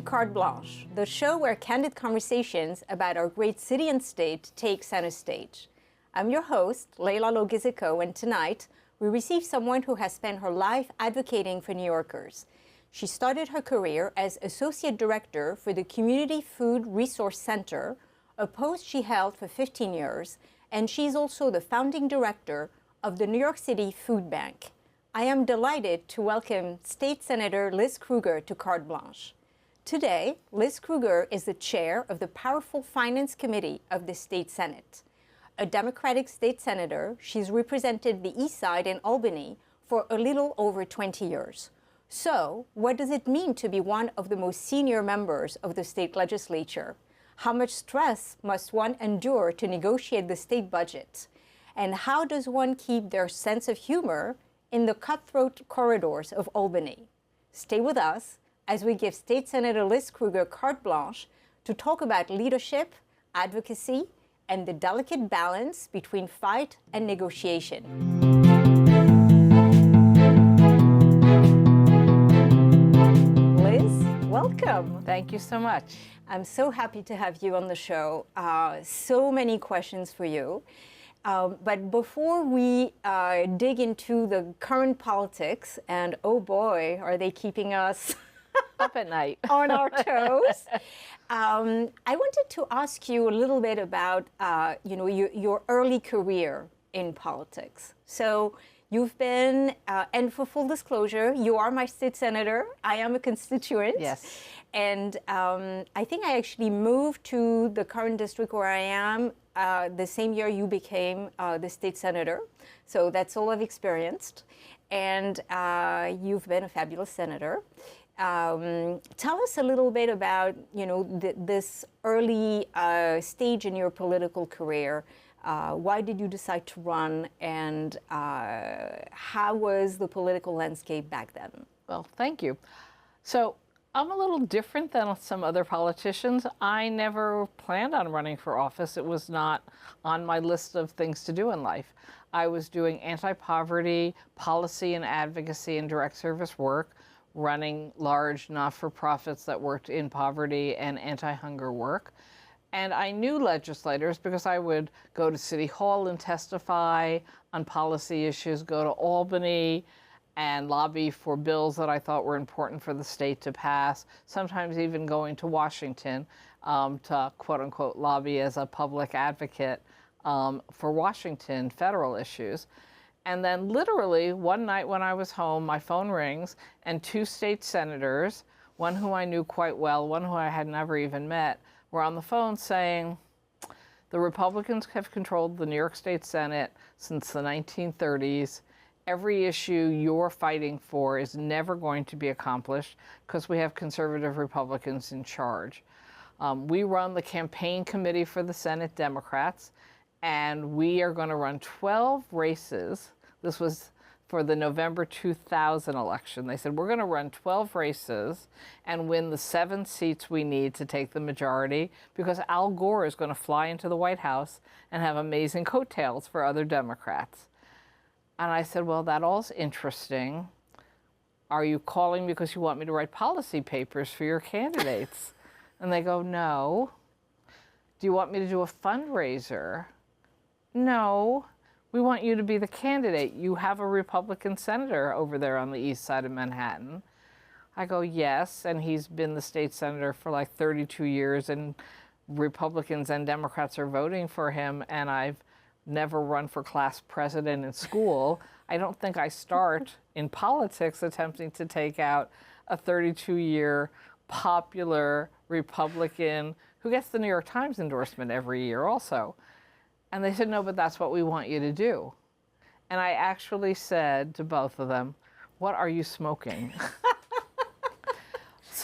to Carte Blanche, the show where candid conversations about our great city and state take center stage. I'm your host, Leila Logizico, and tonight we receive someone who has spent her life advocating for New Yorkers. She started her career as Associate Director for the Community Food Resource Center, a post she held for 15 years, and she's also the founding director of the New York City Food Bank. I am delighted to welcome State Senator Liz Krueger to Carte Blanche. Today, Liz Krueger is the chair of the powerful Finance Committee of the State Senate. A Democratic state senator, she's represented the East Side and Albany for a little over 20 years. So, what does it mean to be one of the most senior members of the state legislature? How much stress must one endure to negotiate the state budget? And how does one keep their sense of humor in the cutthroat corridors of Albany? Stay with us as we give State Senator Liz Krueger carte blanche to talk about leadership, advocacy, and the delicate balance between fight and negotiation. Liz, welcome. Thank you so much. I'm so happy to have you on the show. So many questions for you. But before we dig into the current politics, and oh boy, are they keeping us up at night on our toes, I wanted to ask you a little bit about your early career in politics. So you've been, and for full disclosure, you are my state senator. I am a constituent. Yes. And I think I actually moved to the current district where I am the same year you became the state senator. So that's all I've experienced. And you've been a fabulous senator. Tell us a little bit about, this early stage in your political career. Why did you decide to run, and how was the political landscape back then? Well, thank you. So I'm a little different than some other politicians. I never planned on running for office. It was not on my list of things to do in life. I was doing anti-poverty policy and advocacy and direct service work, running large not-for-profits that worked in poverty and anti-hunger work. And I knew legislators because I would go to City Hall and testify on policy issues, go to Albany and lobby for bills that I thought were important for the state to pass, sometimes even going to Washington to quote-unquote lobby as a public advocate for Washington federal issues. And then literally one night when I was home, my phone rings and two state senators, one who I knew quite well, one who I had never even met, were on the phone saying, the Republicans have controlled the New York State Senate since the 1930s. Every issue you're fighting for is never going to be accomplished because we have conservative Republicans in charge. We run the campaign committee for the Senate Democrats, and we are going to run 12 races. This was for the November 2000 election. They said, we're going to run 12 races and win the 7 seats we need to take the majority because Al Gore is going to fly into the White House and have amazing coattails for other Democrats. And I said, well, that all's interesting. Are you calling because you want me to write policy papers for your candidates? And they go, no. Do you want me to do a fundraiser? No. We want you to be the candidate. You have a Republican senator over there on the east side of Manhattan. I go, yes, and he's been the state senator for like 32 years, and Republicans and Democrats are voting for him, and I've never run for class president in school. I don't think I start in politics attempting to take out a 32-year popular Republican who gets the New York Times endorsement every year also. And they said, no, but that's what we want you to do. And I actually said to both of them, what are you smoking?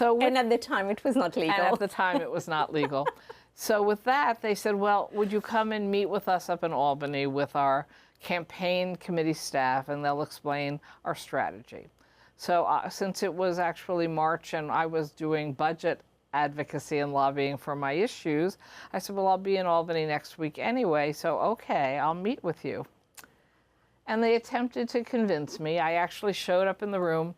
And at the time, it was not legal. And at the time, it was not legal. So with that, they said, well, would you come and meet with us up in Albany with our campaign committee staff, and they'll explain our strategy. So since it was actually March and I was doing budget advocacy and lobbying for my issues, I said, well, I'll be in Albany next week anyway, so okay, I'll meet with you. And they attempted to convince me. I actually showed up in the room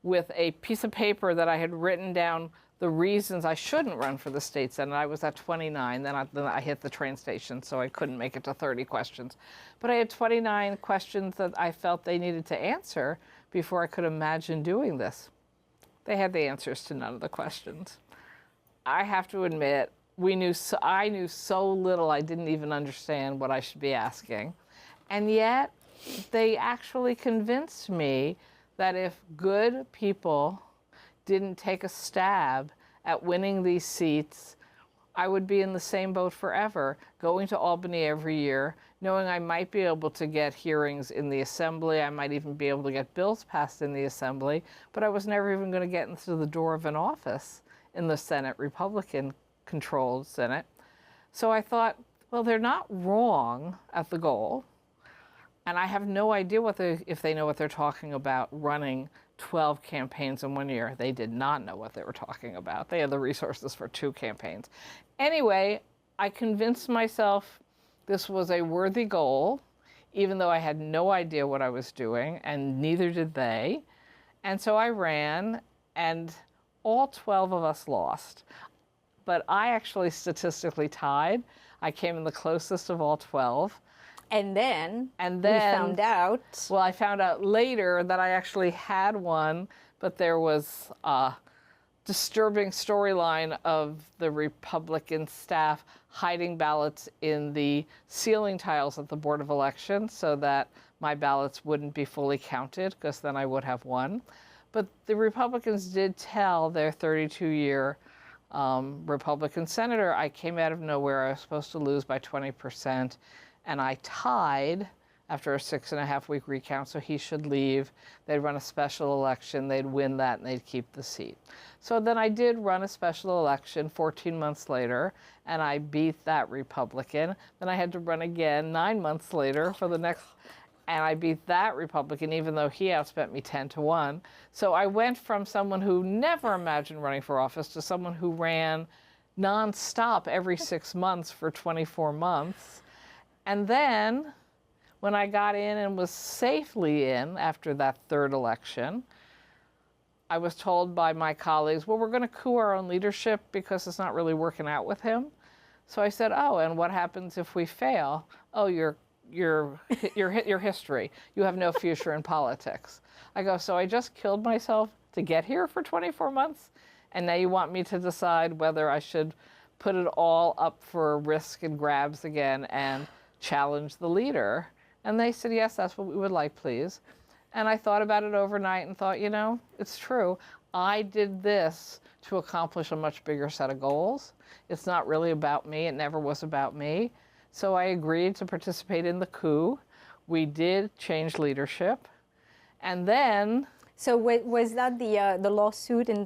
with a piece of paper that I had written down the reasons I shouldn't run for the state senate. I was at 29, then I hit the train station, so I couldn't make it to 30 questions. But I had 29 questions that I felt they needed to answer before I could imagine doing this. They had the answers to none of the questions. I have to admit, I knew so little I didn't even understand what I should be asking. And yet, they actually convinced me that if good people didn't take a stab at winning these seats, I would be in the same boat forever, going to Albany every year, knowing I might be able to get hearings in the Assembly, I might even be able to get bills passed in the Assembly, but I was never even going to get into the door of an office in the Senate, Republican-controlled Senate. So I thought, well, they're not wrong at the goal, and I have no idea if they know what they're talking about running 12 campaigns in 1 year. They did not know what they were talking about. They had the resources for 2 campaigns. Anyway, I convinced myself this was a worthy goal, even though I had no idea what I was doing, and neither did they. And so I ran, and all 12 of us lost. But I actually statistically tied. I came in the closest of all 12. And then we found out. Well, I found out later that I actually had one, but there was a disturbing storyline of the Republican staff hiding ballots in the ceiling tiles at the Board of Elections so that my ballots wouldn't be fully counted, because then I would have won. But the Republicans did tell their 32-year Republican senator, I came out of nowhere, I was supposed to lose by 20%. And I tied after a 6.5-week recount, so he should leave. They'd run a special election, they'd win that, and they'd keep the seat. So then I did run a special election 14 months later, and I beat that Republican. Then I had to run again 9 months later for the next, and I beat that Republican, even though he outspent me 10-1. So I went from someone who never imagined running for office to someone who ran nonstop every 6 months for 24 months. And then, when I got in and was safely in after that third election, I was told by my colleagues, well, we're going to coup our own leadership because it's not really working out with him. So I said, oh, and what happens if we fail? Oh, your history. You have no future in politics. I go, so I just killed myself to get here for 24 months? And now you want me to decide whether I should put it all up for risk and grabs again and challenge the leader? And they said, yes, that's what we would like, please. And I thought about it overnight and thought, you know, it's true. I did this to accomplish a much bigger set of goals. It's not really about me. It never was about me. So I agreed to participate in the coup. We did change leadership. And then... So was that the lawsuit in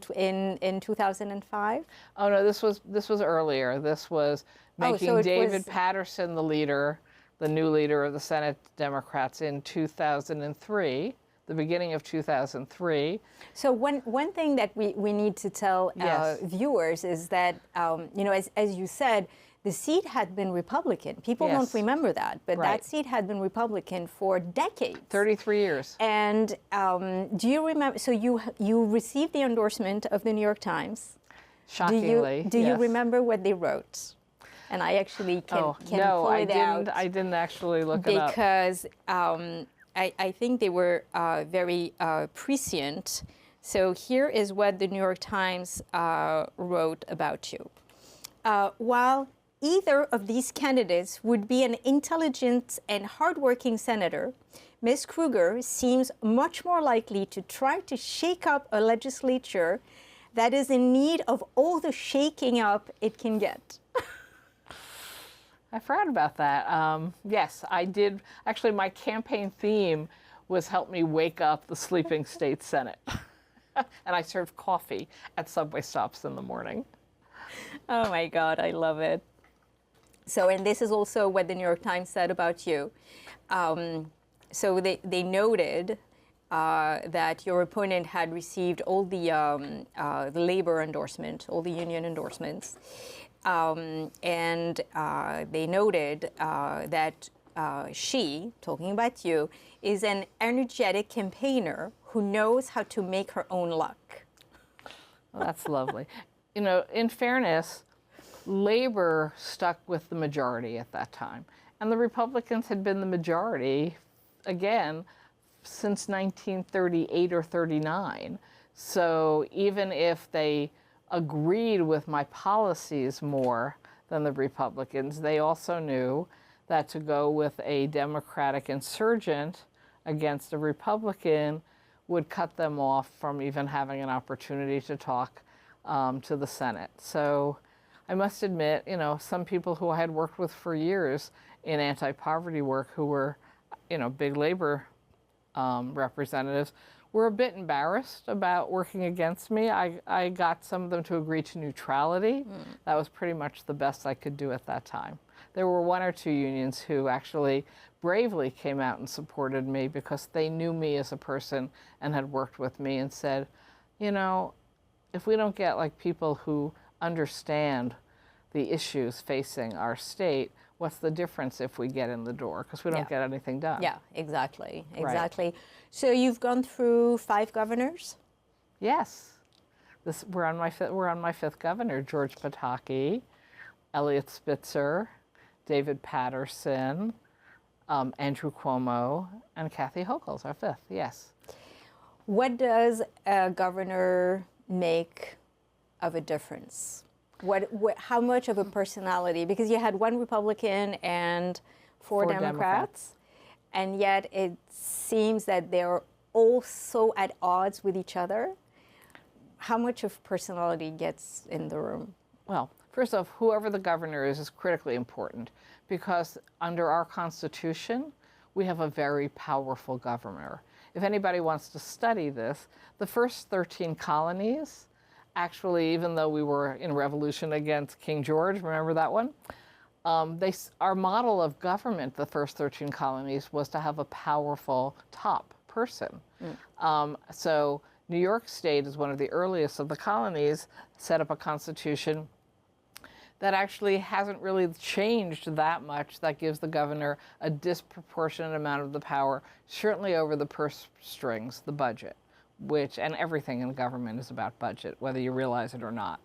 2005? Oh, no, this was earlier. This was making David Patterson the leader, the new leader of the Senate Democrats in 2003, the beginning of 2003. So one thing that we need to tell viewers is that, you know, as you said, the seat had been Republican. People don't remember that, but that seat had been Republican for decades. 33 years. And do you remember, so you received the endorsement of the New York Times. Shockingly, Do you remember what they wrote? And I actually can pull it out. I didn't actually look it up. Because I think they were very prescient. So here is what the New York Times wrote about you. While either of these candidates would be an intelligent and hardworking senator, Ms. Krueger seems much more likely to try to shake up a legislature that is in need of all the shaking up it can get. I forgot about that. Yes, I did. Actually, my campaign theme was help me wake up the sleeping state Senate. And I served coffee at subway stops in the morning. Oh my God, I love it. So, and this is also what the New York Times said about you. So they noted that your opponent had received all the labor endorsement, all the union endorsements. And they noted that she, talking about you, is an energetic campaigner who knows how to make her own luck. Well, that's lovely. you know, in fairness, Labor stuck with the majority at that time. And the Republicans had been the majority, again, since 1938 or 39. So even if they agreed with my policies more than the Republicans, they also knew that to go with a Democratic insurgent against a Republican would cut them off from even having an opportunity to talk to the Senate. So I must admit, you know, some people who I had worked with for years in anti-poverty work who were, you know, big labor representatives were a bit embarrassed about working against me. I got some of them to agree to neutrality. That was pretty much the best I could do at that time. There were one or two unions who actually bravely came out and supported me because they knew me as a person and had worked with me and said, you know, if we don't get like people who understand the issues facing our state, what's the difference if we get in the door? Because we don't get anything done. Yeah, exactly. Right. So you've gone through 5 governors? Yes. We're on my fifth governor: George Pataki, Elliott Spitzer, David Patterson, Andrew Cuomo, and Kathy Hochul's our 5th. Yes. What does a governor make of a difference? How much of a personality? Because you had 1 Republican and 4 Democrats, and yet it seems that they're all so at odds with each other. How much of personality gets in the room? Well, first off, whoever the governor is critically important because under our Constitution, we have a very powerful governor. If anybody wants to study this, the first 13 colonies, actually, even though we were in revolution against King George, remember that one? Our model of government, the first 13 colonies, was to have a powerful top person. So New York State is one of the earliest of the colonies, set up a constitution that actually hasn't really changed that much. That gives the governor a disproportionate amount of the power, certainly over the purse strings, the budget, and everything in government is about budget, whether you realize it or not.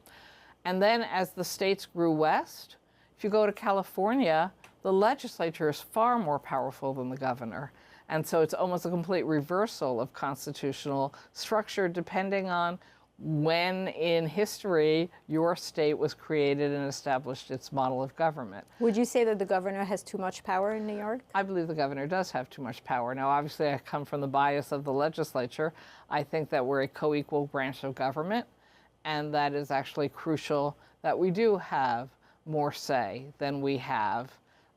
And then as the states grew west, if you go to California, the legislature is far more powerful than the governor. And so it's almost a complete reversal of constitutional structure depending on when in history your state was created and established its model of government. Would you say that the governor has too much power in New York? I believe the governor does have too much power. Now, obviously, I come from the bias of the legislature. I think that we're a co-equal branch of government, and that is actually crucial that we do have more say than we have.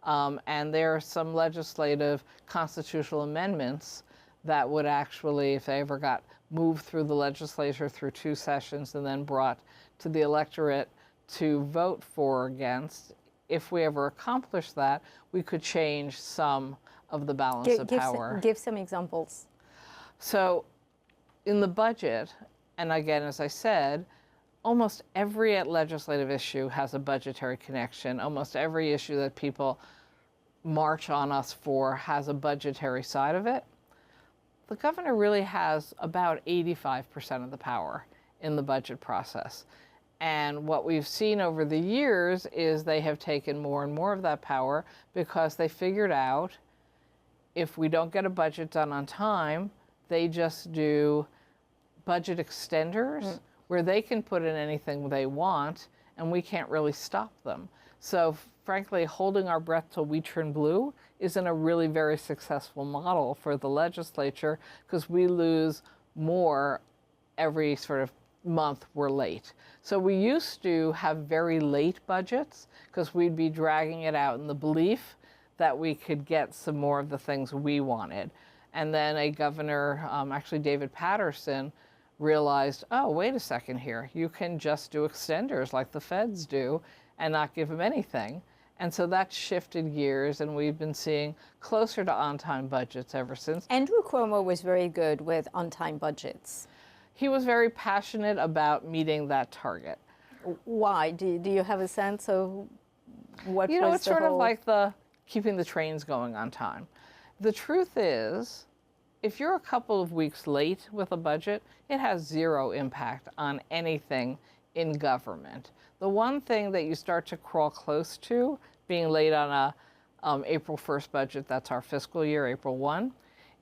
And there are some legislative constitutional amendments that would actually, if they ever got moved through the legislature through 2 sessions and then brought to the electorate to vote for or against, if we ever accomplish that, we could change some of the balance of power. Give some examples. So in the budget, and again, as I said, almost every legislative issue has a budgetary connection. Almost every issue that people march on us for has a budgetary side of it. The governor really has about 85% of the power in the budget process. And what we've seen over the years is they have taken more and more of that power because they figured out if we don't get a budget done on time, they just do budget extenders where they can put in anything they want and we can't really stop them. So frankly, holding our breath till we turn blue isn't a really very successful model for the legislature because we lose more every sort of month we're late. So we used to have very late budgets because we'd be dragging it out in the belief that we could get some more of the things we wanted. And then a governor, actually David Patterson, realized, oh, wait a second here, you can just do extenders like the feds do and not give them anything. And so that shifted gears, and we've been seeing closer to on-time budgets ever since. Andrew Cuomo was very good with on-time budgets. He was very passionate about meeting that target. Why? Do you have a sense of what You know, was it's the sort of whole... like the keeping the trains going on time. The truth is, if you're a couple of weeks late with a budget, it has zero impact on anything in government. The one thing that you start to crawl close to being late on a April 1st budget, that's our fiscal year, April 1,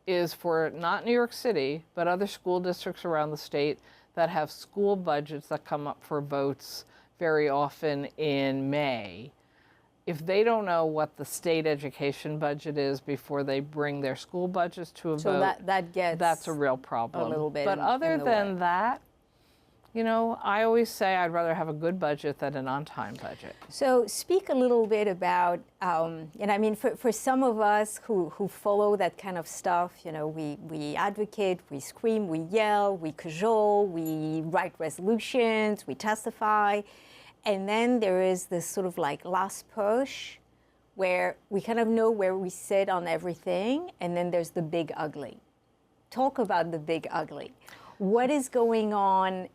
is for not New York City, but other school districts around the state that have school budgets that come up for votes very often in May. If they don't know what the state education budget is before they bring their school budgets to a vote, that's a real problem. A little bit. But other than that, you know, I always say I'd rather have a good budget than an on-time budget. So speak a little bit about, and I mean, for some of us who follow that kind of stuff, you know, we advocate, we scream, we yell, we cajole, we write resolutions, we testify, and then there is this sort of like last push where we kind of know where we sit on everything, and then there's the big ugly. Talk about the big ugly. What is going on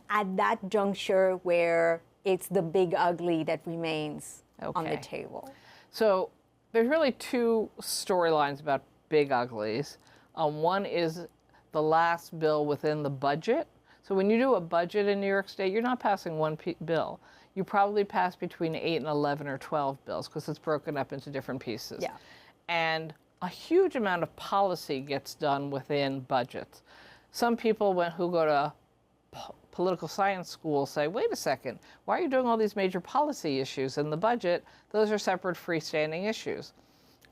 at that juncture where it's the big ugly that remains on the table? So there's really two storylines about big uglies. One is the last bill within the budget. So when you do a budget in New York State, you're not passing one bill. You probably pass between 8 and 11 or 12 bills because it's broken up into different pieces. Yeah. And a huge amount of policy gets done within budgets. Some people who go to political science school say, wait a second, why are you doing all these major policy issues in the budget? Those are separate freestanding issues.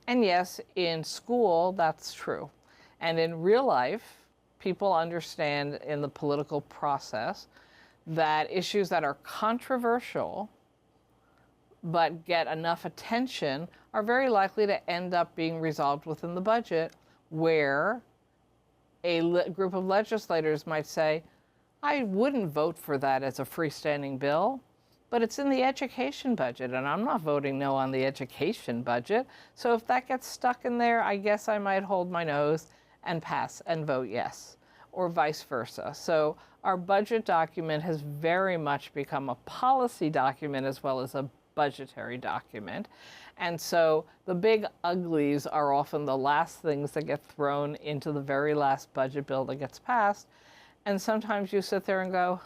And yes, in school, that's true. And in real life, people understand in the political process that issues that are controversial but get enough attention are very likely to end up being resolved within the budget, where a group of legislators might say, I wouldn't vote for that as a freestanding bill, but it's in the education budget, and I'm not voting no on the education budget. So if that gets stuck in there, I guess I might hold my nose and pass and vote yes, or vice versa. So our budget document has very much become a policy document as well as a budgetary document. And so the big uglies are often the last things that get thrown into the very last budget bill that gets passed. And sometimes you sit there and go,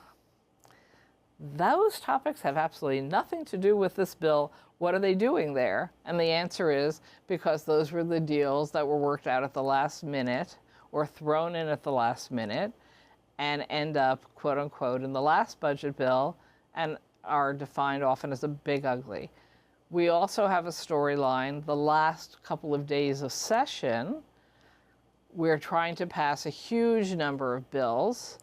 those topics have absolutely nothing to do with this bill. What are they doing there? And the answer is because those were the deals that were worked out at the last minute or thrown in at the last minute and end up, quote unquote, in the last budget bill and are defined often as a big ugly. We also have a storyline, the last couple of days of session, we're trying to pass a huge number of bills,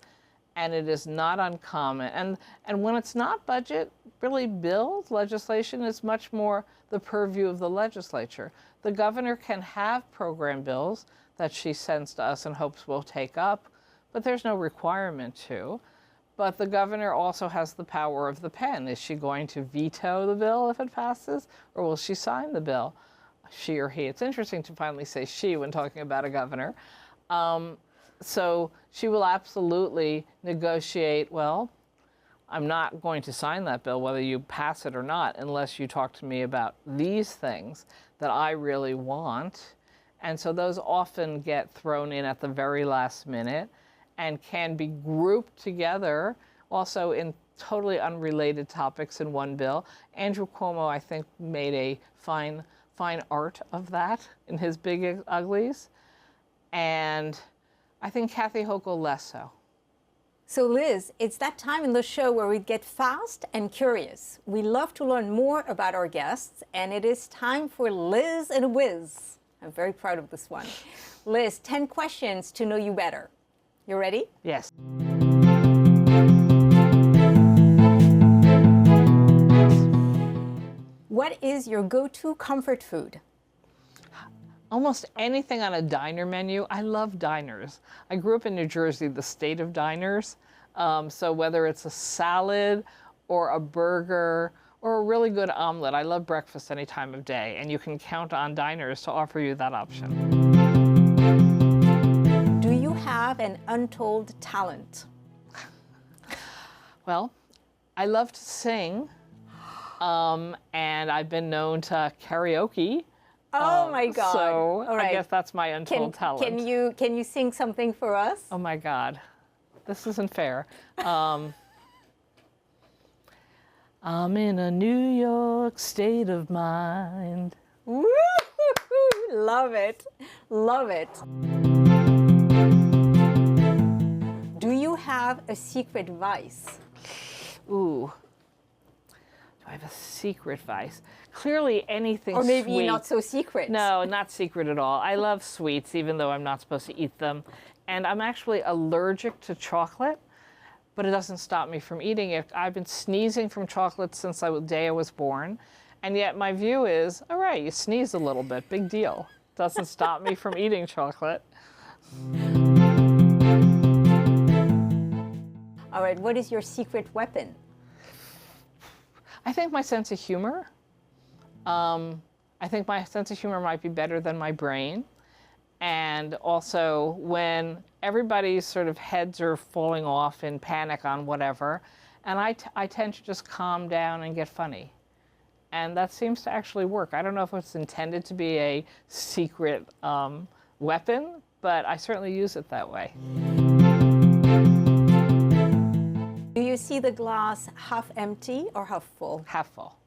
and it is not uncommon. And when it's not budget, really bills, legislation is much more the purview of the legislature. The governor can have program bills that she sends to us and hopes we'll take up, but there's no requirement to. But the governor also has the power of the pen. Is she going to veto the bill if it passes, or will she sign the bill? She or he. It's interesting to finally say she when talking about a governor. So she will absolutely negotiate, well, I'm not going to sign that bill whether you pass it or not unless you talk to me about these things that I really want. And so those often get thrown in at the very last minute and can be grouped together also in totally unrelated topics in one bill. Andrew Cuomo, I think, made a fine art of that in his big uglies. And I think Kathy Hochul less so. So Liz, it's that time in the show where we get fast and curious. We love to learn more about our guests, and it is time for Liz and a Whiz. I'm very proud of this one. Liz, 10 questions to know you better. You ready? Yes. What is your go-to comfort food? Almost anything on a diner menu. I love diners. I grew up in New Jersey, the state of diners. So whether it's a salad or a burger or a really good omelet, I love breakfast any time of day, and you can count on diners to offer you that option. Do you have an untold talent? Well, I love to sing, and I've been known to karaoke. Oh my God. So all right. I guess that's my untold talent. Can you sing something for us? Oh my God. This isn't fair. I'm in a New York state of mind. Woo! Love it. Love it. Do you have a secret vice? Ooh. Do I have a secret vice? Clearly anything Or maybe sweet. not so secret. No, not secret at all. I love sweets, even though I'm not supposed to eat them. And I'm actually allergic to chocolate, but it doesn't stop me from eating it. I've been sneezing from chocolate since the day I was born. And yet my view is, all right, you sneeze a little bit, big deal. Doesn't stop me from eating chocolate. All right, what is your secret weapon? I think my sense of humor. I think my sense of humor might be better than my brain. And also when everybody's sort of heads are falling off in panic on whatever, and I tend to just calm down and get funny. And that seems to actually work. I don't know if it's intended to be a secret weapon, but I certainly use it that way. Do you see the glass half empty or half full? Half full.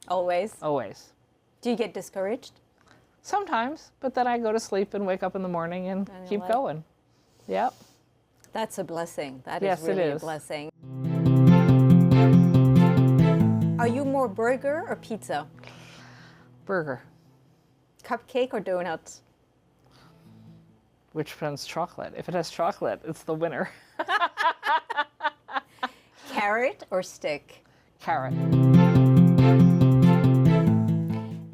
Always? Always. Do you get discouraged? Sometimes, but then I go to sleep and wake up in the morning and keep going. Yep. That's a blessing. That Yes, is really it a is. blessing. Are you more burger or pizza? Burger. Cupcake or donuts? Which one's chocolate? If it has chocolate, it's the winner. Carrot or stick? Carrot.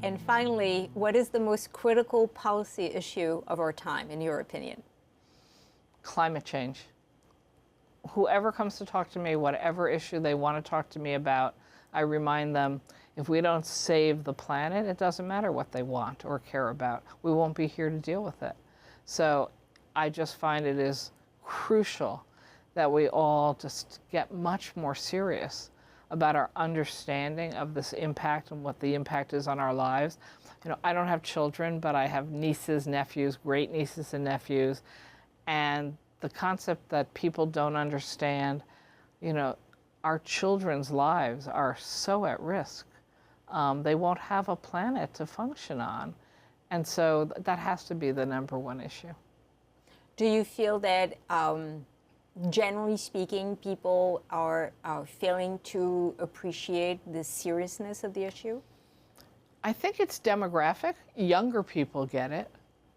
And finally, what is the most critical policy issue of our time, in your opinion? Climate change. Whoever comes to talk to me, whatever issue they want to talk to me about, I remind them, if we don't save the planet, it doesn't matter what they want or care about. We won't be here to deal with it. So I just find it is crucial that we all just get much more serious about our understanding of this impact and what the impact is on our lives. You know, I don't have children, but I have nieces, nephews, great nieces and nephews, and the concept that people don't understand, you know, our children's lives are so at risk. They won't have a planet to function on. And so that has to be the #1 issue. Do you feel that, generally speaking, people are failing to appreciate the seriousness of the issue? I think it's demographic. Younger people get it.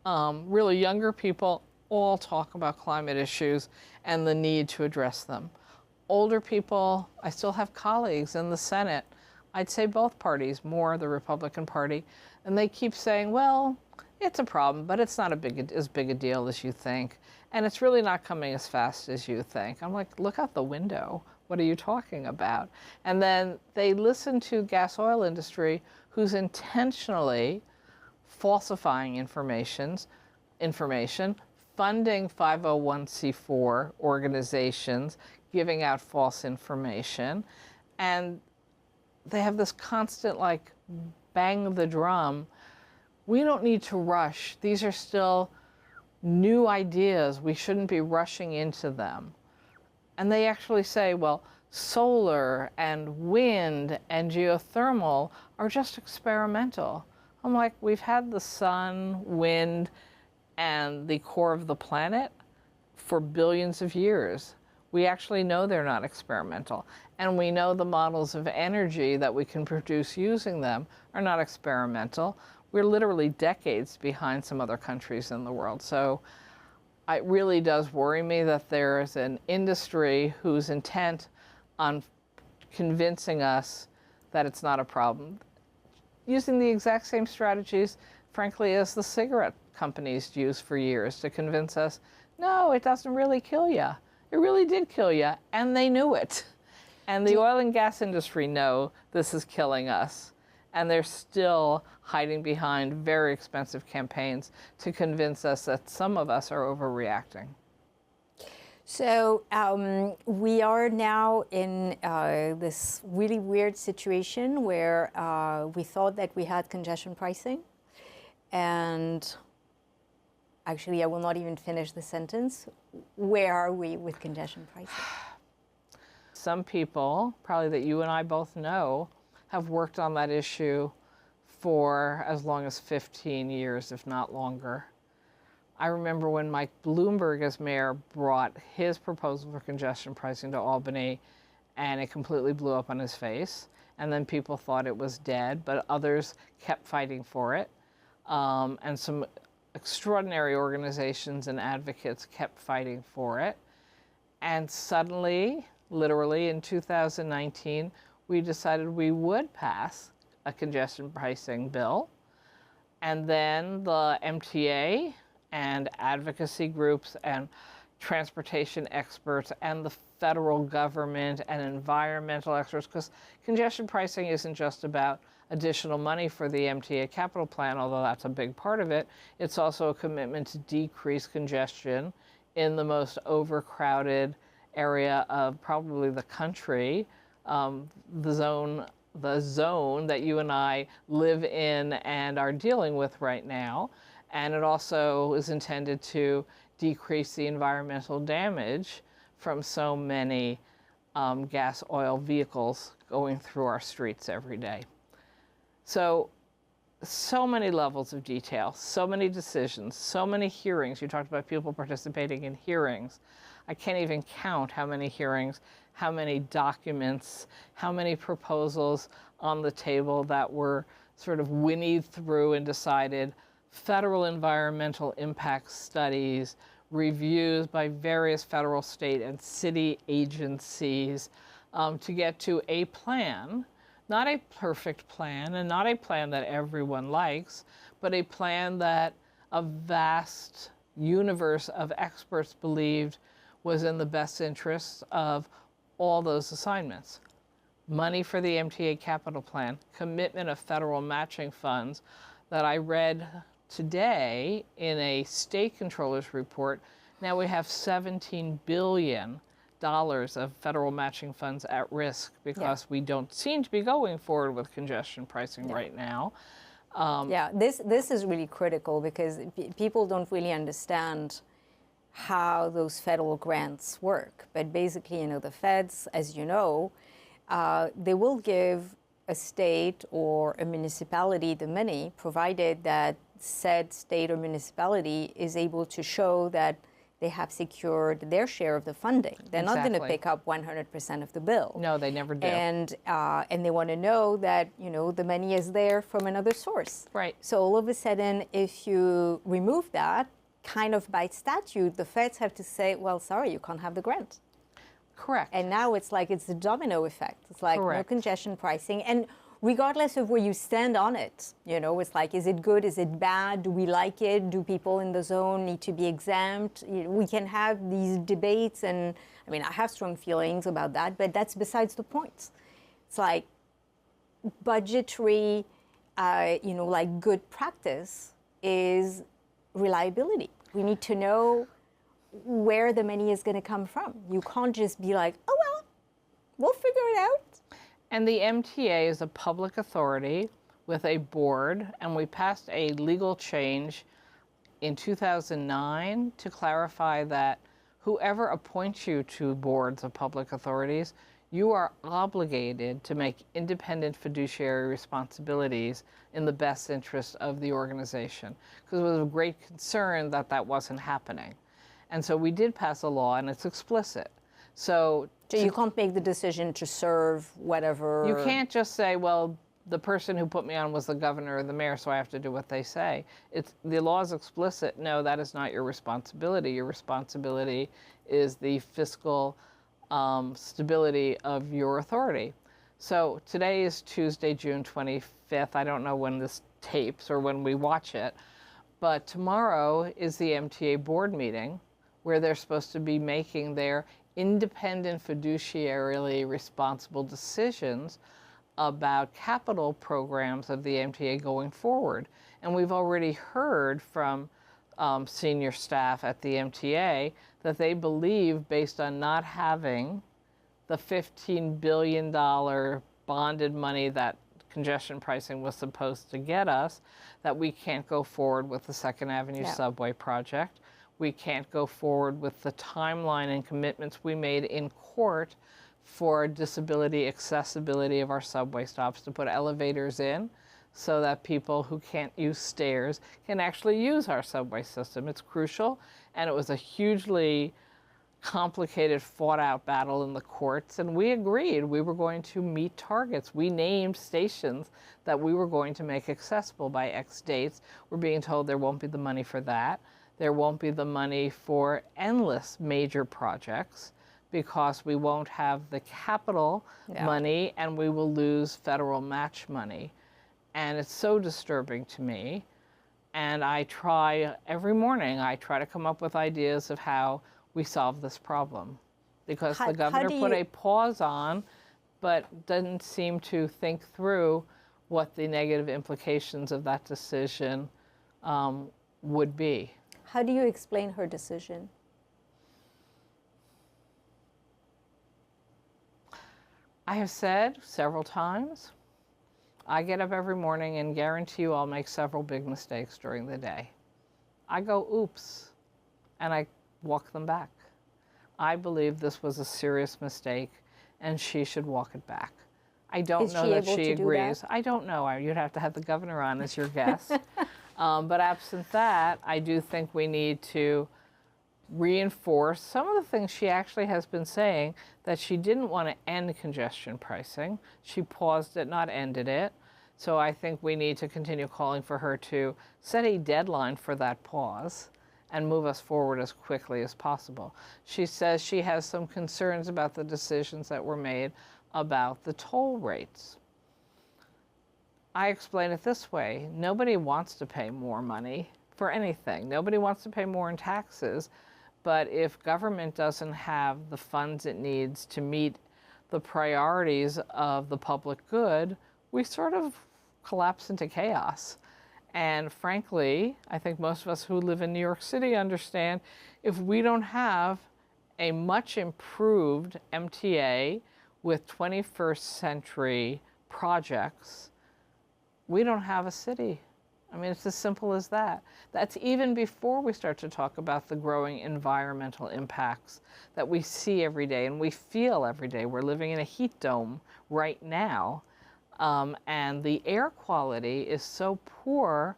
Really, younger people all talk about climate issues and the need to address them. Older people, I still have colleagues in the Senate, I'd say both parties, more the Republican Party, and they keep saying, well, it's a problem, but it's not as big a deal as you think. And it's really not coming as fast as you think. I'm like, look out the window. What are you talking about? And then they listen to gas oil industry who's intentionally falsifying information, funding 501c4 organizations, giving out false information. And they have this constant like bang of the drum. We don't need to rush. These are still new ideas. We shouldn't be rushing into them. And they actually say, well, solar and wind and geothermal are just experimental. I'm like, we've had the sun, wind, and the core of the planet for billions of years. We actually know they're not experimental. And we know the models of energy that we can produce using them are not experimental. We're literally decades behind some other countries in the world. So it really does worry me that there is an industry who's intent on convincing us that it's not a problem, using the exact same strategies, frankly, as the cigarette companies used for years to convince us, no, it doesn't really kill you. It really did kill you, and they knew it. And the oil and gas industry know this is killing us. And they're still hiding behind very expensive campaigns to convince us that some of us are overreacting. So we are now in this really weird situation where we thought that we had congestion pricing. And actually, I will not even finish the sentence. Where are we with congestion pricing? some people, probably that you and I both know, have worked on that issue for as long as 15 years, if not longer. I remember when Mike Bloomberg, as mayor, brought his proposal for congestion pricing to Albany, and it completely blew up on his face. And then people thought it was dead, but others kept fighting for it. And some extraordinary organizations and advocates kept fighting for it. And suddenly, literally in 2019, we decided we would pass a congestion pricing bill. And then the MTA and advocacy groups and transportation experts and the federal government and environmental experts, because congestion pricing isn't just about additional money for the MTA capital plan, although that's a big part of it. It's also a commitment to decrease congestion in the most overcrowded area of probably the country, the zone that you and I live in and are dealing with right now. And it also is intended to decrease the environmental damage from so many gas oil vehicles going through our streets every day. So many levels of detail, so many decisions, so many hearings. You talked about people participating in hearings. I can't even count how many hearings, how many documents, how many proposals on the table that were sort of whinnied through and decided. Federal environmental impact studies, reviews by various federal, state, and city agencies to get to a plan, not a perfect plan and not a plan that everyone likes, but a plan that a vast universe of experts believed was in the best interests of all those assignments. Money for the MTA capital plan, commitment of federal matching funds that I read today in a state controller's report. Now we have $17 billion of federal matching funds at risk because we don't seem to be going forward with congestion pricing right now. This is really critical because people don't really understand how those federal grants work. But basically, the feds, as you know, they will give a state or a municipality the money, provided that said state or municipality is able to show that they have secured their share of the funding. They're not going to pick up 100% of the bill. No, they never do. And they want to know that the money is there from another source. Right. So all of a sudden, if you remove that, kind of by statute, the feds have to say, well, sorry, you can't have the grant. Correct. And now it's like it's the domino effect. It's like no congestion pricing. And regardless of where you stand on it, it's like, is it good? Is it bad? Do we like it? Do people in the zone need to be exempt? We can have these debates. And I mean, I have strong feelings about that, but that's besides the point. It's like budgetary, like good practice is reliability. We need to know where the money is going to come from. You can't just be like, oh, well, we'll figure it out. And the MTA is a public authority with a board, and we passed a legal change in 2009 to clarify that whoever appoints you to boards of public authorities, you are obligated to make independent fiduciary responsibilities in the best interest of the organization. Because it was of great concern that that wasn't happening. And so we did pass a law, and it's explicit. So you can't make the decision to serve whatever. You can't just say, well, the person who put me on was the governor or the mayor, so I have to do what they say. The law is explicit. No, that is not your responsibility. Your responsibility is the fiscal stability of your authority. So today is Tuesday, June 25th. I don't know when this tapes or when we watch it, but tomorrow is the MTA board meeting where they're supposed to be making their independent, fiduciarily responsible decisions about capital programs of the MTA going forward. And we've already heard from senior staff at the MTA that they believe, based on not having the $15 billion bonded money that congestion pricing was supposed to get us, that we can't go forward with the Second Avenue subway project. We can't go forward with the timeline and commitments we made in court for disability accessibility of our subway stops, to put elevators in so that people who can't use stairs can actually use our subway system. It's crucial, and it was a hugely complicated, fought-out battle in the courts, and we agreed we were going to meet targets. We named stations that we were going to make accessible by X dates. We're being told there won't be the money for that. There won't be the money for endless major projects because we won't have the capital money, and we will lose federal match money. And it's so disturbing to me. And I try, every morning, I try to come up with ideas of how we solve this problem. Because the governor put a pause on, but didn't seem to think through what the negative implications of that decision would be. How do you explain her decision? I have said several times, I get up every morning and guarantee you I'll make several big mistakes during the day. I go, oops, and I walk them back. I believe this was a serious mistake and she should walk it back. I don't know that she agrees. I don't know. You'd have to have the governor on as your guest. But absent that, I do think we need to reinforce some of the things she actually has been saying, that she didn't want to end congestion pricing. She paused it, not ended it. So I think we need to continue calling for her to set a deadline for that pause and move us forward as quickly as possible. She says she has some concerns about the decisions that were made about the toll rates. I explain it this way. Nobody wants to pay more money for anything. Nobody wants to pay more in taxes. But if government doesn't have the funds it needs to meet the priorities of the public good, we sort of collapse into chaos. And frankly, I think most of us who live in New York City understand, if we don't have a much improved MTA with 21st century projects, we don't have a city. I mean, it's as simple as that. That's even before we start to talk about the growing environmental impacts that we see every day and we feel every day. We're living in a heat dome right now, and the air quality is so poor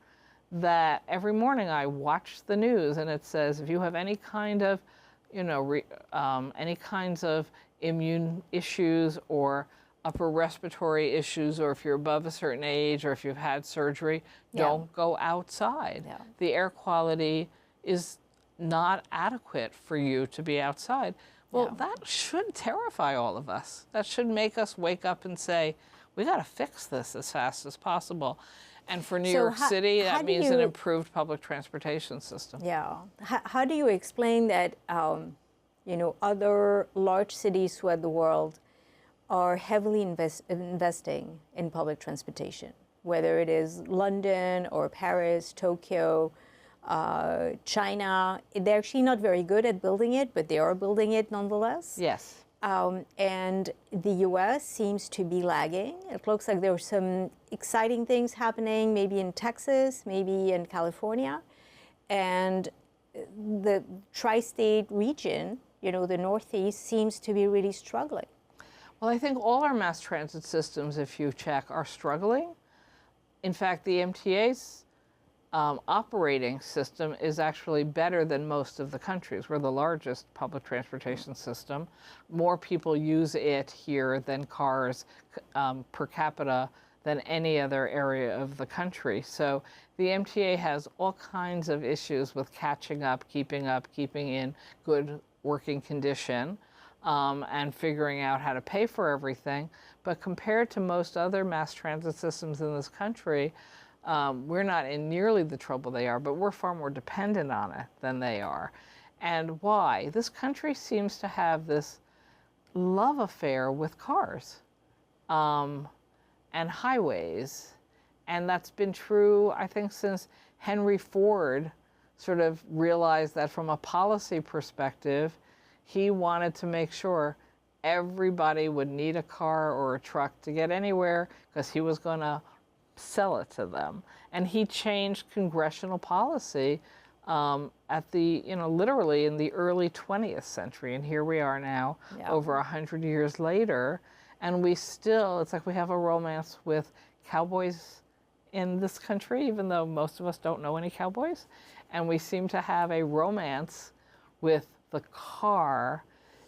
that every morning I watch the news and it says, if you have any kind of, any kinds of immune issues or upper respiratory issues, or if you're above a certain age, or if you've had surgery, don't go outside. The air quality is not adequate for you to be outside. Well, that should terrify all of us. That should make us wake up and say, we got to fix this as fast as possible. And for New York City, that means an improved public transportation system. Yeah. How do you explain that, other large cities throughout the world are heavily investing in public transportation, whether it is London or Paris, Tokyo, China? They're actually not very good at building it, but they are building it nonetheless. Yes. And the US seems to be lagging. It looks like there are some exciting things happening, maybe in Texas, maybe in California. And the tri-state region, the Northeast, seems to be really struggling. Well, I think all our mass transit systems, if you check, are struggling. In fact, the MTA's operating system is actually better than most of the countries. We're the largest public transportation system. More people use it here than cars per capita than any other area of the country. So the MTA has all kinds of issues with catching up, keeping in good working condition. And figuring out how to pay for everything. But compared to most other mass transit systems in this country, we're not in nearly the trouble they are, but we're far more dependent on it than they are. And why? This country seems to have this love affair with cars and highways. And that's been true, I think, since Henry Ford sort of realized that from a policy perspective, he wanted to make sure everybody would need a car or a truck to get anywhere because he was going to sell it to them. And he changed congressional policy at the, literally in the early 20th century. And here we are now, over 100 years later, and we still, it's like we have a romance with cowboys in this country, even though most of us don't know any cowboys. And we seem to have a romance with the car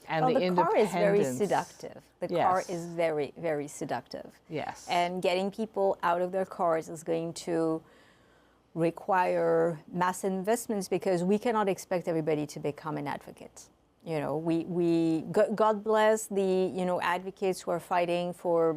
and the independence. The car is very seductive. The car is very, very seductive. Yes. And getting people out of their cars is going to require mass investments, because we cannot expect everybody to become an advocate. God bless the, advocates who are fighting for,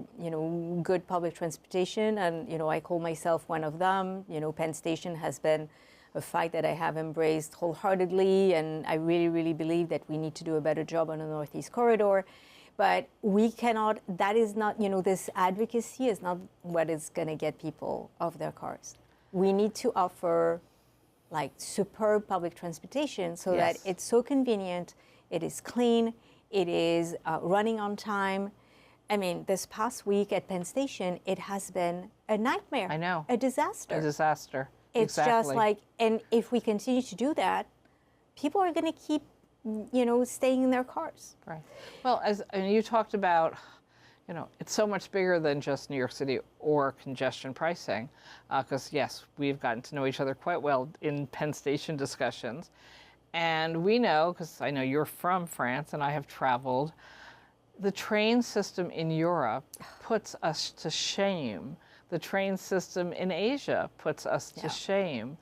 good public transportation. And, I call myself one of them. Penn Station has been a fight that I have embraced wholeheartedly. And I really, really believe that we need to do a better job on the Northeast Corridor. But we cannot, that is not, this advocacy is not what is going to get people off their cars. We need to offer like superb public transportation so that it's so convenient, it is clean, it is running on time. I mean, this past week at Penn Station, it has been a nightmare. I know. A disaster. A disaster. It's just like, and if we continue to do that, people are going to keep, staying in their cars. Right. Well, and you talked about, it's so much bigger than just New York City or congestion pricing, because yes, we've gotten to know each other quite well in Penn Station discussions. And we know, because I know you're from France and I have traveled, the train system in Europe puts us to shame. The train system in Asia puts us to shame.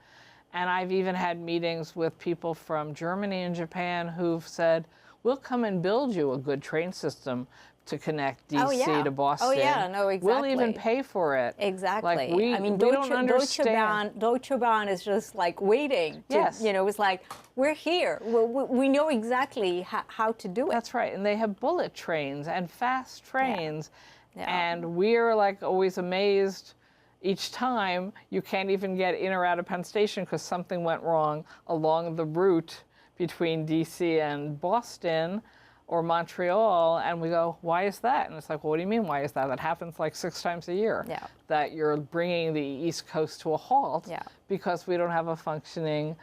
And I've even had meetings with people from Germany and Japan who've said, we'll come and build you a good train system to connect DC to Boston. Oh yeah, no, exactly. We'll even pay for it. Exactly. Like we don't understand. Deutsche Bahn is just like waiting. It's like, we're here. We know exactly how to do it. That's right. And they have bullet trains and fast trains. And we're like always amazed each time you can't even get in or out of Penn Station because something went wrong along the route between DC and Boston or Montreal, and we go, why is that? And it's like, well, what do you mean, why is that? That happens like 6 times a year. That you're bringing the East Coast to a halt because we don't have a functioning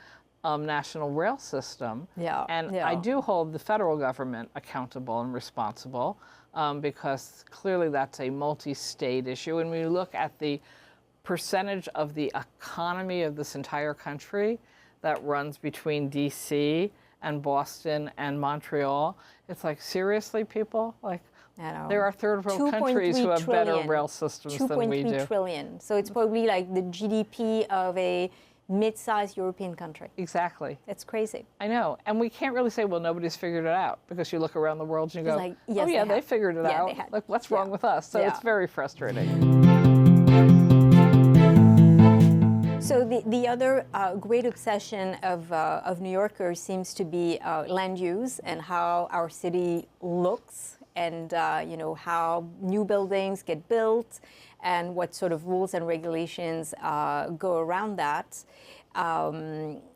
national rail system. And I do hold the federal government accountable and responsible because clearly that's a multi-state issue. And when we look at the percentage of the economy of this entire country that runs between DC and Boston and Montreal, it's like, seriously, people? Like, there are third world countries who have better rail systems than we do. 2.3 trillion. So it's probably like the GDP of a mid-sized European country. Exactly. It's crazy. I know. And we can't really say, well, nobody's figured it out, because you look around the world and you go, like, yes, oh yeah, they figured it out. Like, what's wrong with us? So it's very frustrating. So the other great obsession of New Yorkers seems to be land use and how our city looks, and how new buildings get built and what sort of rules and regulations go around that.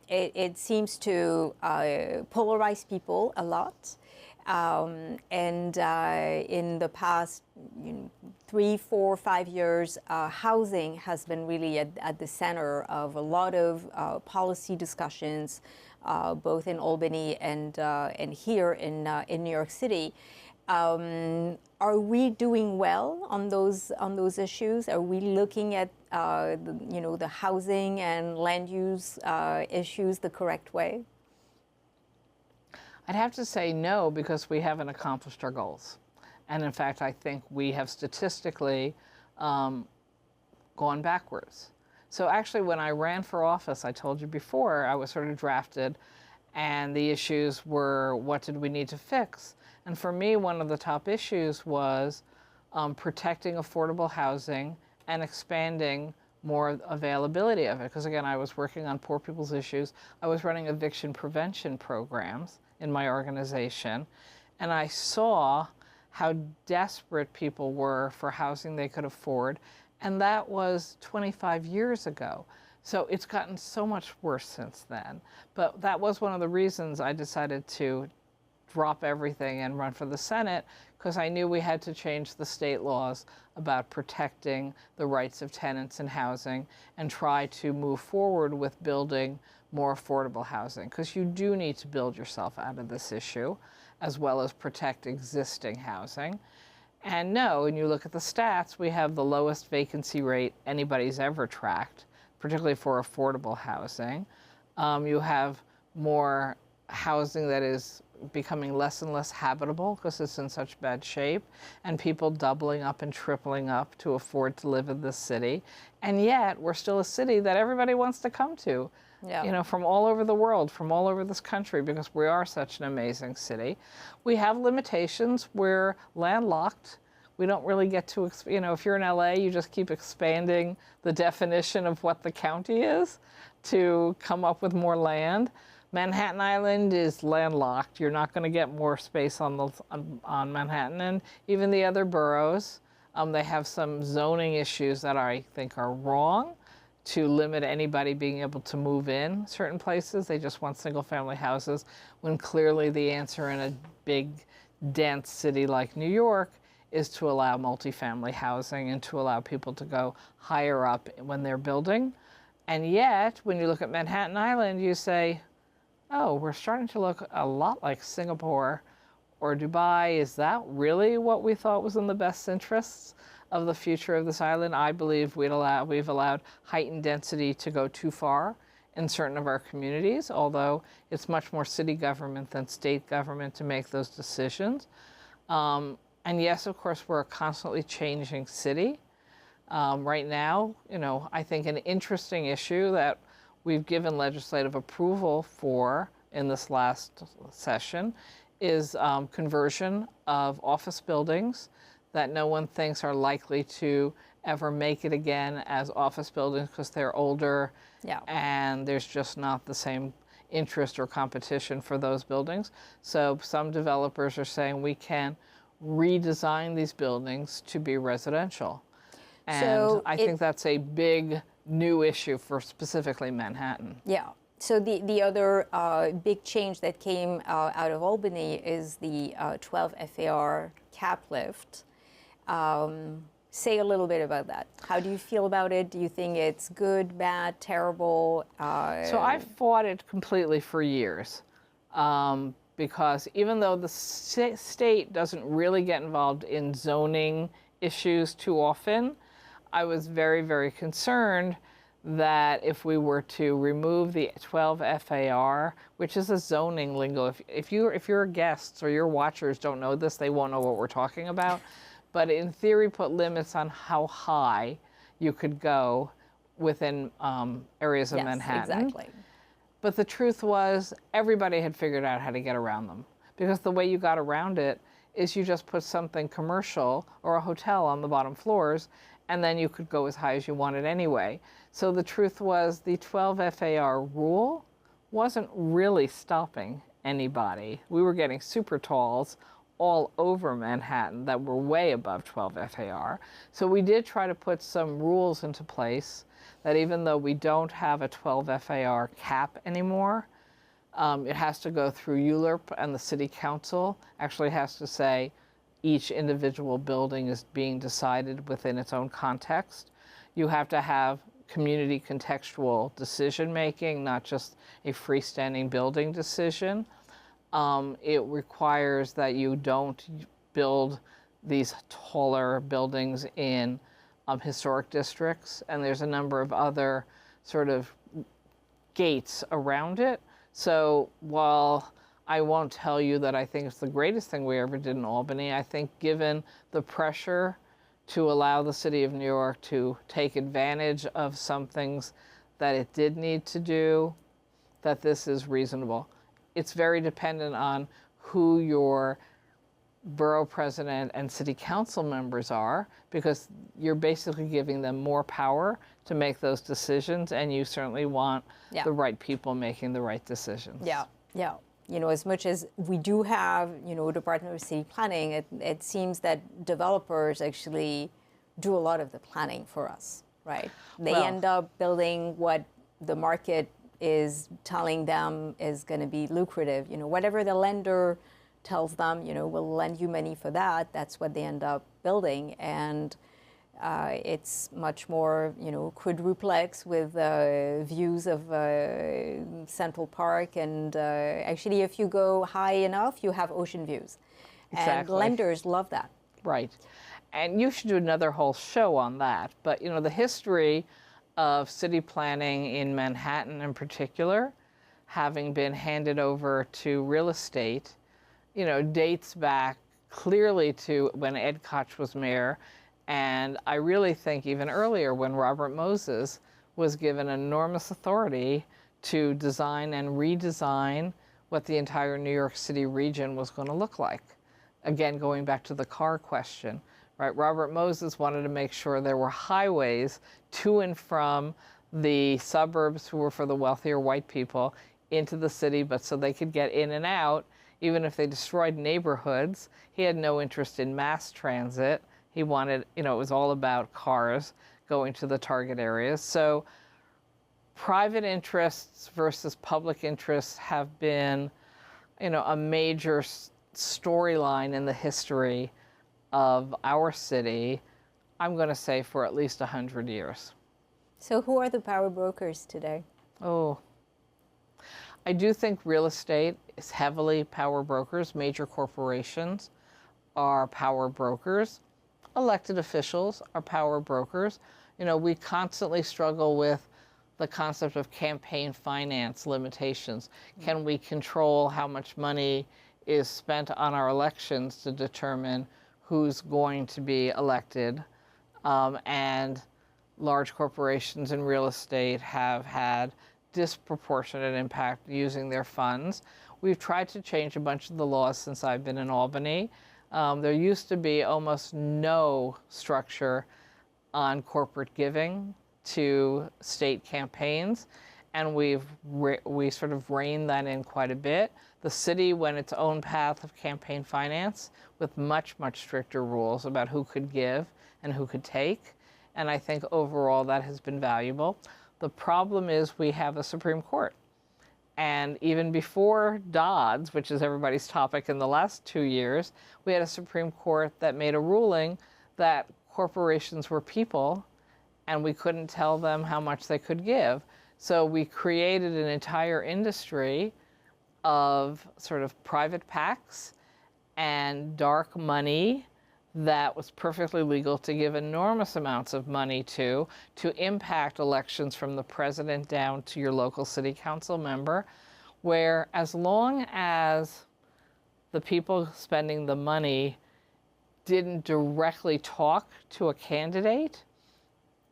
It seems to polarize people a lot. And in the past 3, 4, 5 years, housing has been really at the center of a lot of policy discussions, both in Albany and here in New York City. Are we doing well on those issues? Are we looking at the housing and land use issues the correct way? I'd have to say no, because we haven't accomplished our goals. And in fact, I think we have statistically gone backwards. So actually, when I ran for office, I told you before, I was sort of drafted, and the issues were, what did we need to fix? And for me, one of the top issues was protecting affordable housing and expanding more availability of it. Because again, I was working on poor people's issues. I was running eviction prevention programs in my organization, and I saw how desperate people were for housing they could afford, and that was 25 years ago. So it's gotten so much worse since then. But that was one of the reasons I decided to drop everything and run for the Senate, because I knew we had to change the state laws about protecting the rights of tenants in housing and try to move forward with building more affordable housing, because you do need to build yourself out of this issue as well as protect existing housing. And no, when you look at the stats, we have the lowest vacancy rate anybody's ever tracked, particularly for affordable housing. You have more housing that is becoming less and less habitable because it's in such bad shape, and people doubling up and tripling up to afford to live in this city. And yet we're still a city that everybody wants to come to, you know, from all over the world, from all over this country, because we are such an amazing city. We have limitations. We're landlocked. We don't really get to, you know, if you're in LA, you just keep expanding the definition of what the county is to come up with more land. Manhattan Island is landlocked. You're not going to get more space on Manhattan, and even the other boroughs. They have some zoning issues that I think are wrong to limit anybody being able to move in certain places. They just want single-family houses, when clearly the answer in a big, dense city like New York is to allow multifamily housing and to allow people to go higher up when they're building. And yet, when you look at Manhattan Island, you say, oh, we're starting to look a lot like Singapore or Dubai. Is that really what we thought was in the best interests of the future of this island? I believe we've allowed heightened density to go too far in certain of our communities, although it's much more city government than state government to make those decisions. And yes, of course, we're a constantly changing city. Right now, you know, I think an interesting issue that we've given legislative approval for in this last session is conversion of office buildings that no one thinks are likely to ever make it again as office buildings because they're older, and there's just not the same interest or competition for those buildings. So some developers are saying we can redesign these buildings to be residential. And so I think that's a big new issue for specifically Manhattan. Yeah. So the other big change that came out of Albany is the 12 FAR cap lift. Say a little bit about that. How do you feel about it? Do you think it's good, bad, terrible? So I've fought it completely for years, because even though the state doesn't really get involved in zoning issues too often, I was very, very concerned that if we were to remove the 12 FAR, which is a zoning lingo, if your guests or your watchers don't know this, they won't know what we're talking about. But in theory, put limits on how high you could go within areas of Manhattan. Exactly. But the truth was, everybody had figured out how to get around them, because the way you got around it is you just put something commercial or a hotel on the bottom floors, and then you could go as high as you wanted anyway. So the truth was, the 12 FAR rule wasn't really stopping anybody. We were getting super talls all over Manhattan that were way above 12 FAR. So we did try to put some rules into place that even though we don't have a 12 FAR cap anymore, it has to go through ULURP, and the city council actually has to say each individual building is being decided within its own context. You have to have community contextual decision making, not just a freestanding building decision. It requires that you don't build these taller buildings in historic districts, and there's a number of other sort of gates around it. So while I won't tell you that I think it's the greatest thing we ever did in Albany, I think given the pressure to allow the city of New York to take advantage of some things that it did need to do, that this is reasonable. It's very dependent on who your borough president and city council members are, because you're basically giving them more power to make those decisions, and you certainly want the right people making the right decisions. Yeah. You know, as much as we do have, you know, Department of City Planning, it seems that developers actually do a lot of the planning for us, right? They end up building what the market is telling them is going to be lucrative. You know, whatever the lender tells them, we'll lend you money for that. That's what they end up building. And it's much more, quadruplex with views of Central Park. And actually, if you go high enough, you have ocean views. Exactly. And lenders love that. Right. And you should do another whole show on that. But, the history of city planning in Manhattan in particular, having been handed over to real estate, dates back clearly to when Ed Koch was mayor. And I really think even earlier when Robert Moses was given enormous authority to design and redesign what the entire New York City region was going to look like. Again, going back to the car question, right? Robert Moses wanted to make sure there were highways to and from the suburbs, who were for the wealthier white people, into the city, but so they could get in and out, even if they destroyed neighborhoods. He had no interest in mass transit. He wanted, it was all about cars going to the target areas. So private interests versus public interests have been, a major storyline in the history of our city, I'm going to say for at least 100 years. So who are the power brokers today? Oh, I do think real estate is heavily power brokers. Major corporations are power brokers. Elected officials are power brokers. We constantly struggle with the concept of campaign finance limitations. Can we control how much money is spent on our elections to determine who's going to be elected? And large corporations in real estate have had disproportionate impact using their funds. We've tried to change a bunch of the laws since I've been in Albany. There used to be almost no structure on corporate giving to state campaigns, and we sort of reined that in quite a bit. The city went its own path of campaign finance with much, much stricter rules about who could give and who could take, and I think overall that has been valuable. The problem is we have a Supreme Court. And even before Dodd's, which is everybody's topic in the last 2 years, we had a Supreme Court that made a ruling that corporations were people and we couldn't tell them how much they could give. So we created an entire industry of sort of private PACs and dark money that was perfectly legal to give enormous amounts of money to impact elections from the president down to your local city council member, where as long as the people spending the money didn't directly talk to a candidate,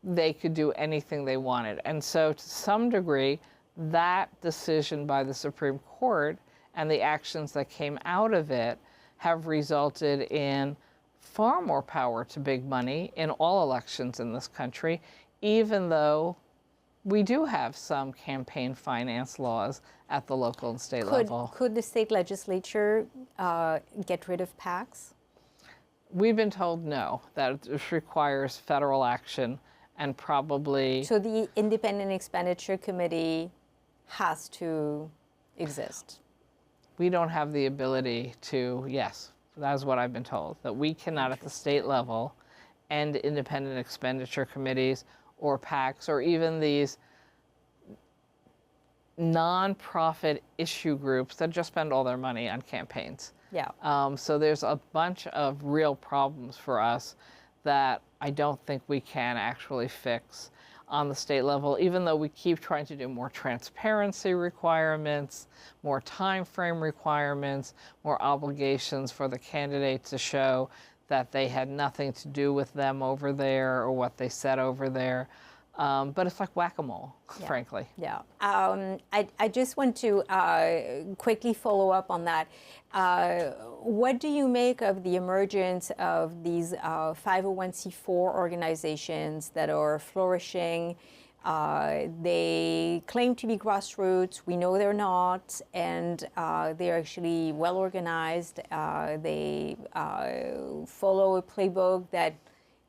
they could do anything they wanted. And so to some degree, that decision by the Supreme Court and the actions that came out of it have resulted in far more power to big money in all elections in this country, even though we do have some campaign finance laws at the local and state level. Could the state legislature get rid of PACs? We've been told no, that this requires federal action and probably... So the Independent Expenditure Committee has to exist? We don't have the ability to, yes. That is what I've been told, that we cannot at the state level end independent expenditure committees or PACs or even these nonprofit issue groups that just spend all their money on campaigns. Yeah. So there's a bunch of real problems for us that I don't think we can actually fix on the state level, even though we keep trying to do more transparency requirements, more time frame requirements, more obligations for the candidate to show that they had nothing to do with them over there or what they said over there. But it's like whack-a-mole, frankly. Yeah. I just want to quickly follow up on that. What do you make of the emergence of these 501c4 organizations that are flourishing? They claim to be grassroots. We know they're not, and they're actually well organized. They follow a playbook that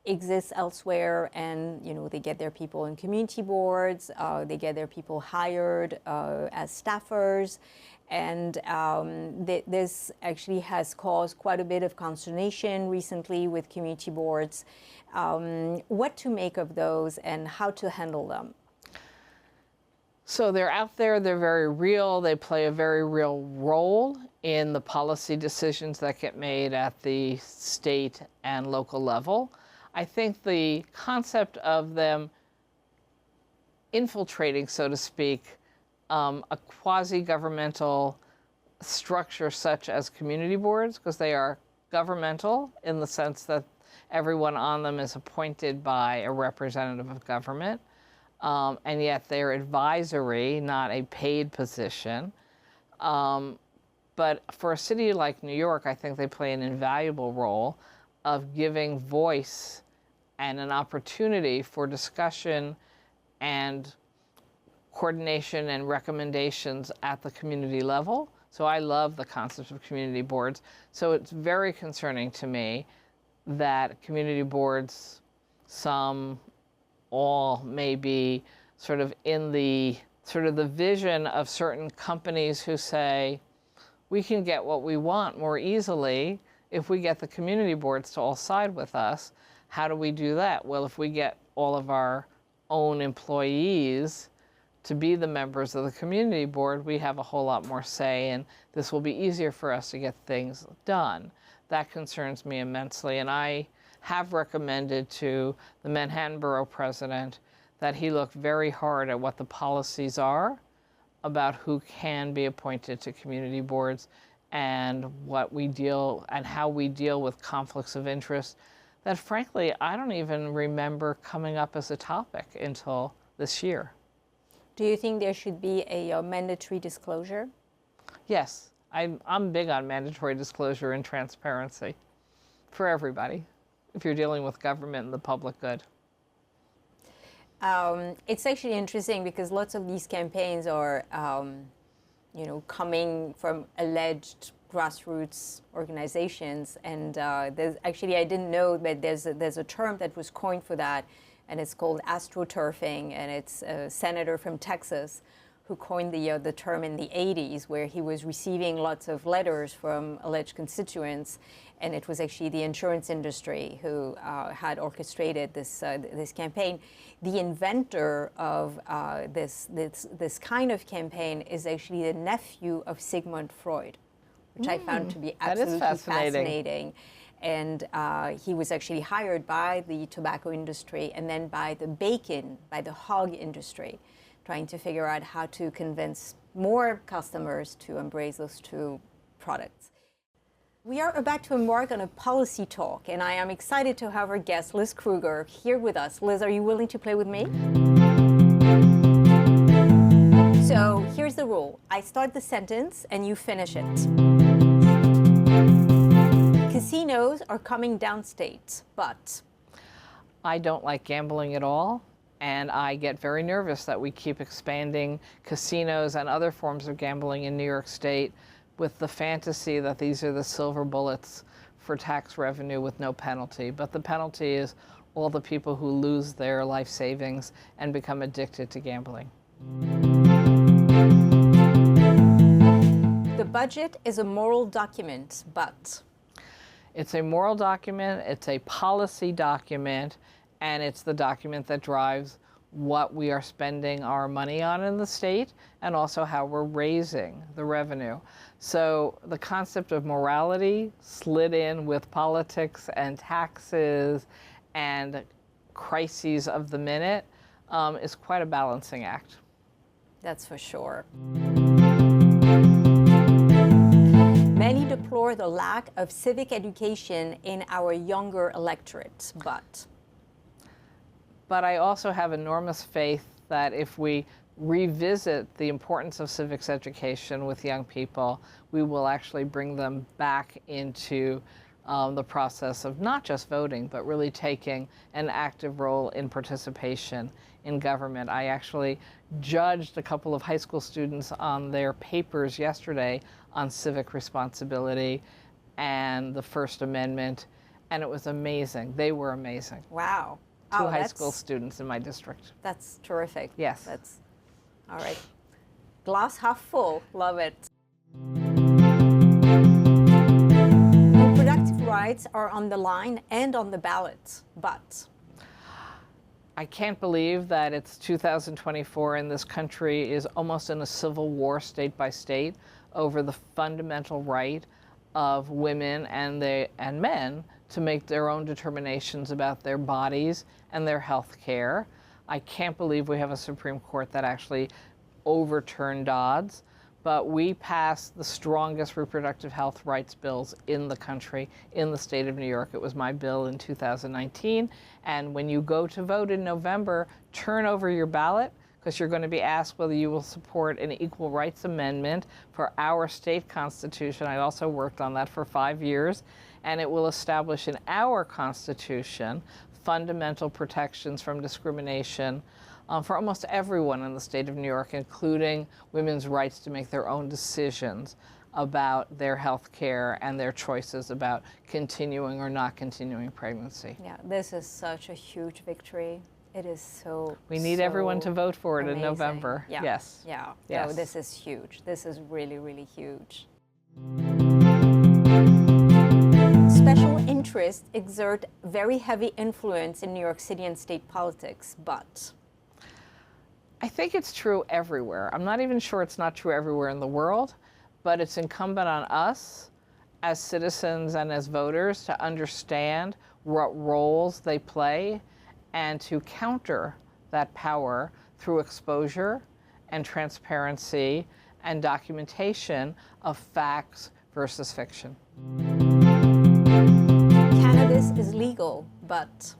exists elsewhere, and they get their people in community boards, they get their people hired as staffers, And this actually has caused quite a bit of consternation recently with community boards. What to make of those and how to handle them? So they're out there, they're very real, they play a very real role in the policy decisions that get made at the state and local level. I think the concept of them infiltrating, so to speak, a quasi-governmental structure such as community boards, because they are governmental in the sense that everyone on them is appointed by a representative of government, and yet they're advisory, not a paid position. But for a city like New York, I think they play an invaluable role of giving voice and an opportunity for discussion and coordination and recommendations at the community level. So I love the concept of community boards. So it's very concerning to me that community boards, some, all, may be sort of in the vision of certain companies who say, we can get what we want more easily if we get the community boards to all side with us. How do we do that? Well, if we get all of our own employees to be the members of the community board, we have a whole lot more say, and this will be easier for us to get things done. That concerns me immensely, and I have recommended to the Manhattan Borough President that he look very hard at what the policies are about who can be appointed to community boards and how we deal with conflicts of interest that, frankly, I don't even remember coming up as a topic until this year. Do you think there should be a mandatory disclosure? Yes, I'm big on mandatory disclosure and transparency for everybody if you're dealing with government and the public good. It's actually interesting because lots of these campaigns are, coming from alleged grassroots organizations, and there's actually, I didn't know that there's a term that was coined for that, and it's called astroturfing, and it's a senator from Texas who coined the term in the 80s, where he was receiving lots of letters from alleged constituents, and it was actually the insurance industry who had orchestrated this campaign. The inventor of this kind of campaign is actually the nephew of Sigmund Freud, which I found to be absolutely fascinating. And he was actually hired by the tobacco industry and then by the hog industry, trying to figure out how to convince more customers to embrace those two products. We are about to embark on a policy talk, and I am excited to have our guest, Liz Krueger, here with us. Liz, are you willing to play with me? So here's the rule. I start the sentence and you finish it. Casinos are coming downstate, but... I don't like gambling at all, and I get very nervous that we keep expanding casinos and other forms of gambling in New York State with the fantasy that these are the silver bullets for tax revenue with no penalty. But the penalty is all the people who lose their life savings and become addicted to gambling. The budget is a moral document, but... It's a moral document, it's a policy document, and it's the document that drives what we are spending our money on in the state and also how we're raising the revenue. So the concept of morality slid in with politics and taxes and crises of the minute is quite a balancing act. That's for sure. Many deplore the lack of civic education in our younger electorate, but I also have enormous faith that if we revisit the importance of civics education with young people, we will actually bring them back into the process of not just voting, but really taking an active role in participation in government. I actually judged a couple of high school students on their papers yesterday on civic responsibility and the First Amendment, and it was amazing. They were amazing. Wow. Two high school students in my district. That's terrific. Yes. That's all right. Glass half full. Love it. rights are on the line and on the ballot, but I can't believe that it's 2024 and this country is almost in a civil war state by state over the fundamental right of women and men to make their own determinations about their bodies and their health care. I can't believe we have a Supreme Court that actually overturned Dodd's, but we passed the strongest reproductive health rights bills in the country, in the state of New York. It was my bill in 2019. And when you go to vote in November, turn over your ballot, because you're going to be asked whether you will support an equal rights amendment for our state constitution. I also worked on that for 5 years, and it will establish in our constitution fundamental protections from discrimination for almost everyone in the state of New York, including women's rights to make their own decisions about their health care and their choices about continuing or not continuing pregnancy. yeah, this is such a huge victory. It is so We need everyone to vote for it amazing. in November. Yeah. Yes. Yeah. Yes. No, this is huge. This is really, really huge. Special interests exert very heavy influence in New York City and state politics, but I think it's true everywhere. I'm not even sure it's not true everywhere in the world, but it's incumbent on us as citizens and as voters to understand what roles they play and to counter that power through exposure and transparency and documentation of facts versus fiction. cannabis is legal, but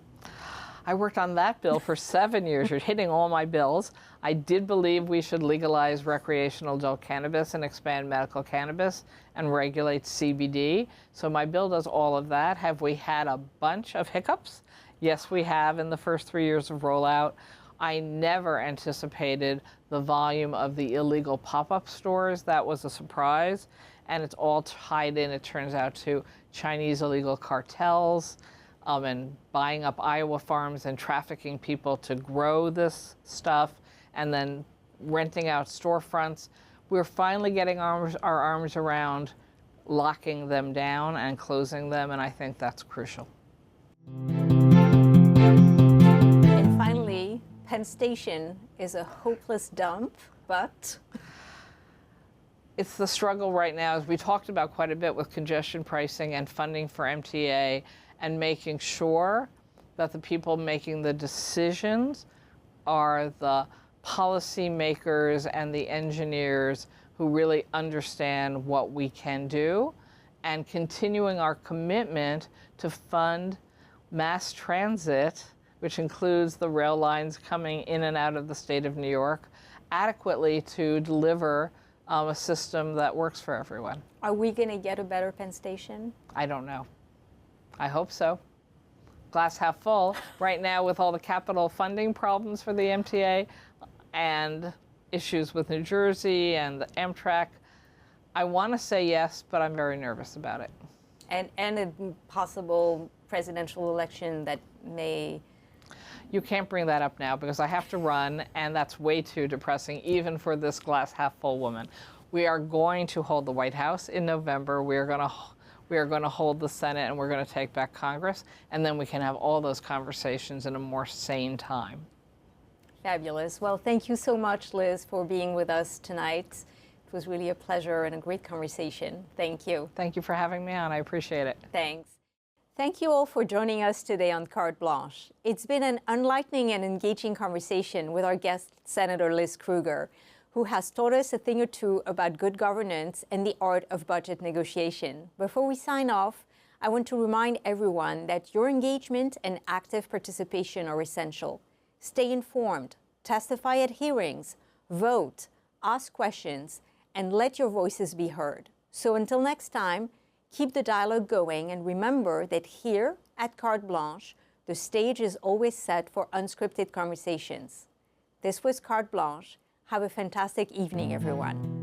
I worked on that bill for 7 years. You're hitting all my bills. I did believe we should legalize recreational adult cannabis and expand medical cannabis and regulate CBD. So my bill does all of that. Have we had a bunch of hiccups? Yes, we have in the first 3 years of rollout. I never anticipated the volume of the illegal pop-up stores. That was a surprise. And it's all tied in, it turns out, to Chinese illegal cartels and buying up Iowa farms and trafficking people to grow this stuff and then renting out storefronts. We're finally getting our arms around locking them down and closing them, and I think that's crucial. and finally, Penn Station is a hopeless dump, but It's the struggle right now, as we talked about quite a bit with congestion pricing and funding for MTA and making sure that the people making the decisions are the policymakers and the engineers who really understand what we can do, and continuing our commitment to fund mass transit, which includes the rail lines coming in and out of the state of New York, adequately to deliver a system that works for everyone. are we going to get a better Penn Station? I don't know. I hope so. Glass half full. Right now, with all the capital funding problems for the MTA and issues with New Jersey and the Amtrak, I want to say yes, but I'm very nervous about it. And a possible presidential election that may... You can't bring that up now because I have to run, and that's way too depressing, even for this glass half full woman. We are going to hold the White House in November. We are going to hold the Senate, and we're going to take back Congress, and then we can have all those conversations in a more sane time. Fabulous. Well, thank you so much, Liz, for being with us tonight. It was really a pleasure and a great conversation. Thank you. Thank you for having me on. I appreciate it. Thanks. Thank you all for joining us today on Carte Blanche. It's been an enlightening and engaging conversation with our guest, Senator Liz Krueger, who has taught us a thing or two about good governance and the art of budget negotiation. Before we sign off, I want to remind everyone that your engagement and active participation are essential. Stay informed, testify at hearings, vote, ask questions, and let your voices be heard. So until next time, keep the dialogue going, and remember that here at Carte Blanche, the stage is always set for unscripted conversations. This was Carte Blanche. Have a fantastic evening, everyone.